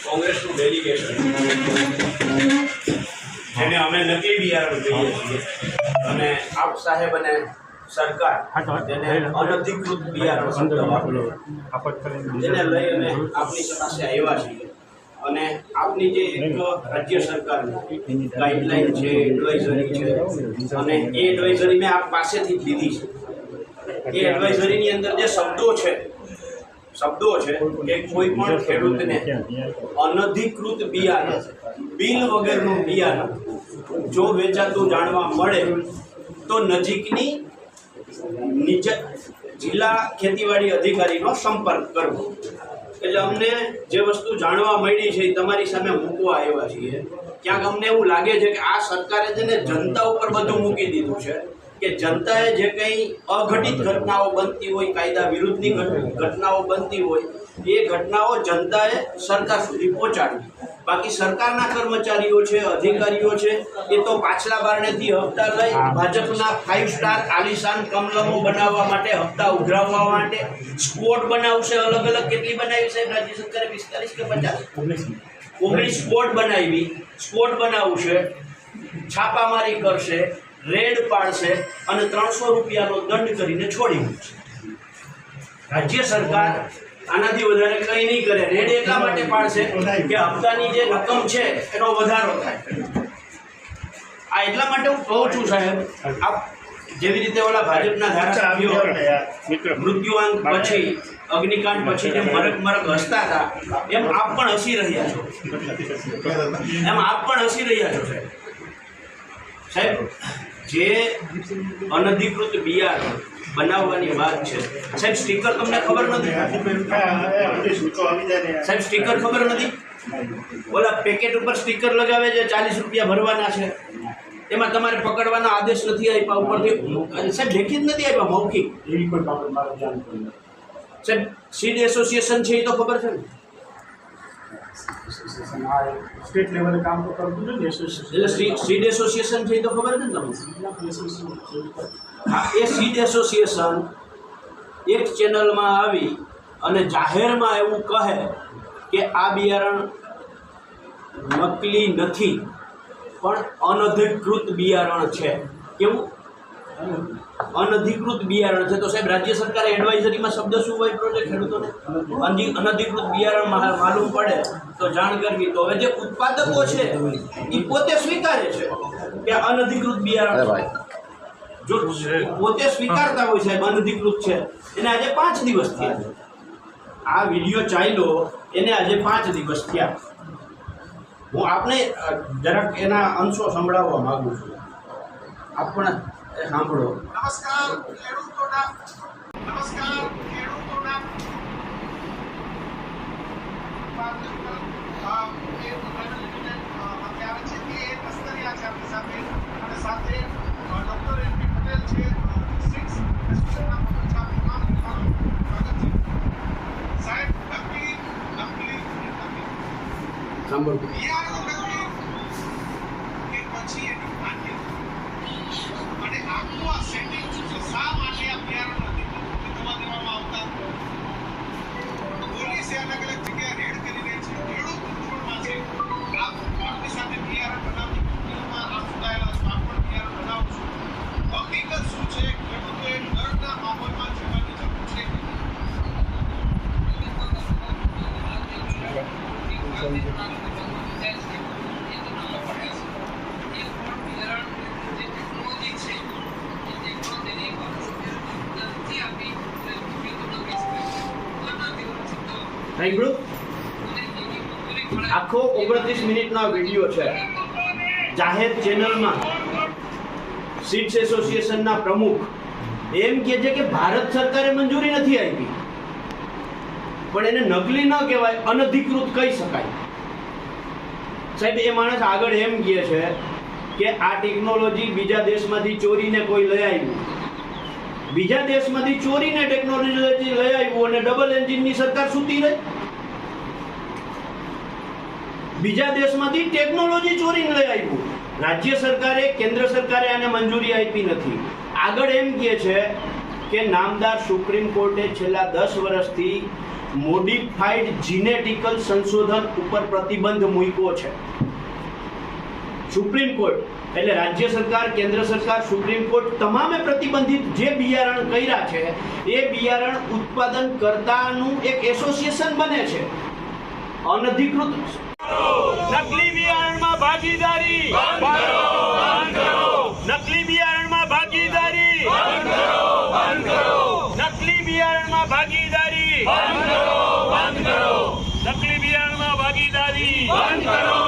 કોંગ્રેસનું ડેલિગેશન જેને અમે નકલી બિયારણ કહીએ છીએ અને આપ સાહેબ અને સરકાર તેને અનધિકૃત બિયારણ શબ્દ વાપરો તેને લઈ અને આપની પાસે આવ્યા છીએ અને આપની જે એક રાજ્ય સરકારની ગાઈડલાઈન છે, એડવાઇઝરી છે અને એ એડવાઇઝરી મેં આપ પાસેથી જ લીધી છે। એ એડવાઇઝરીની અંદર જે શબ્દો છે કે કોઈ પણ ખેડૂતને અનધિકૃત બિયારણ, બિલ વગરનું બિયારણ જો વેચાતું જાણવા મળે તો નજીકની જિલ્લા ખેતીવાડી અધિકારીનો સંપર્ક કરવો। એટલે અમને જે વસ્તુ જાણવા મળી છે એ તમારી સામે મૂકવા આવ્યા છીએ। ક્યાંક અમને એવું લાગે છે કે આ સરકારે છે ને જનતા ઉપર બધું મૂકી દીધું છે કે જનતાએ જે કંઈ અઘટિત ઘટનાઓ બનતી હોય, કાયદા વિરુદ્ધની ઘટનાઓ બનતી હોય એ ઘટનાઓ જનતાએ સરકાર સુધી પહોંચાડવી। બાકી સરકારના કર્મચારીઓ છે, અધિકારીઓ છે એ તો પાછલા બારણેથી હપ્તા લઈ ભાજપના 5 સ્ટાર આલિશાન કમલમો બનાવવા માટે, હપ્તા ઉઘરાવવા માટે સ્પોટ બનાવશે। અલગ અલગ કેટલી બનાવી છે રાજ્ય સરકારે? 45 કે 50? 19 સ્પોટ બનાવી, સ્પોટ બનાવશે, છાપામારી કરશે, રેડ પાડશે અને 300 રૂપિયાનો દંડ કરીને છોડી મૂકશે। રાજ્ય સરકાર આનાથી વધારે કંઈ નહીં કરે। રેડ એટલા માટે પાડશે કે હપ્તાની જે રકમ છે એનો વધારો થાય। આ એટલા માટે હું કહું છું સાહેબ, આપ જેવી રીતે ઓલા ભાજપના ધારાસભ્યો મૃત્યુઆંક પછી, અગ્નિકાંડ પછી જે મરક હસતા હતા એમ આપ પણ હસી રહ્યા છો, સાહેબ। જે અનધિકૃત બિયારણ બનાવવાની વાત છે સાહેબ, સ્ટીકર તમને ખબર નથી? સાહેબ સ્ટીકર ખબર નથી? ઓલા પેકેટ ઉપર સ્ટીકર લગાવે છે, 40 રૂપિયા ભરવાના છે, એમાં તમારે પકડવાનો આદેશ નથી આપ્યા ઉપરથી, સાહેબ લેખિત નથી આપ્યા, મૌખિક। સાહેબ સીડ એસોસિએશન છે એ તો ખબર છે ને? સ્ટેટ લેવલે કામ તો કરતું નથી એસોસિએશન, એટલે સીડ એસોસિએશન છે એ તો ખબર છે ને તમને? હા, એ સીડ એસોસિએશન એક ચેનલમાં આવી અને જાહેરમાં એવું કહે કે આ બિયારણ નકલી નથી પણ અનધિકૃત બિયારણ છે। કેવું અનધિકૃત બિયારણ છે? તો સાહેબ રાજ્ય સરકારે એડવાઇઝરીમાં શબ્દ શું વાપર્યો છે ખેડૂતોને? અનધિકૃત બિયારણ માલુમ પડે તો જાણ કરવી। તો હવે જે ઉત્પાદકો છે એ પોતે સ્વીકારે છે કે અનધિકૃત બિયારણ, જો પોતે સ્વીકારતા હોય સાહેબ અનધિકૃત છે, એને આજે 5 દિવસ થયા। આ વિડીયો ચાલ્યો એને આજે 5 દિવસ થયા। હું આપને જરાક એના અંશો સંભળાવવા માંગુ છું, આપ પણ સાંભળો। નમસ્કાર ખેડૂતોના સાંભળો આખો 29 મિનિટનો વિડીયો છે, જાહેર ચેનલમાં સીડ્સ એસોસિએશનના પ્રમુખ એમ કહે છે કે ભારત સરકારે મંજૂરી નથી આપી, પણ એને નકલી ન કહેવાય, અનધિકૃત કહી શકાય। સાહેબ એ માણસ આગળ એમ કહે છે કે આ ટેકનોલોજી બીજા દેશમાંથી ચોરીને કોઈ લઈ આવ્યું, બીજા દેશમાંથી ચોરીને ટેકનોલોજી લઈ આવ્યું અને ડબલ એન્જિનની સરકાર સૂતી રહી। બીજા દેશમાંથી ટેકનોલોજી ચોરીને લઈ આવ્યું, રાજ્ય સરકારે કેન્દ્ર સરકારે આને મંજૂરી આપી નથી. આગળ એમ કહે છે કે નામદાર સુપ્રીમ કોર્ટે છેલ્લા 10 વર્ષથી મોડિફાઈડ જીનેટિકલ સંશોધન ઉપર પ્રતિબંધ મૂક્યો છે. સુપ્રીમ કોર્ટ એટલે રાજ્ય સરકાર, કેન્દ્ર સરકાર, સુપ્રીમ કોર્ટ તમામે પ્રતિબંધિત જે બિયારણ કર્યા છે એ બિયારણ ઉત્પાદન કરતાનું એક એસોસિએશન બને છે અનધિકૃત. નકલી બિયારણમાં ભાગીદારી બંધ કરો. નકલી બિયારણમાં ભાગીદારી બંધ કરો. નકલી બિયારણમાં ભાગીદારી બંધ કરો. નકલી બિયારણમાં ભાગીદારી બંધ કરો.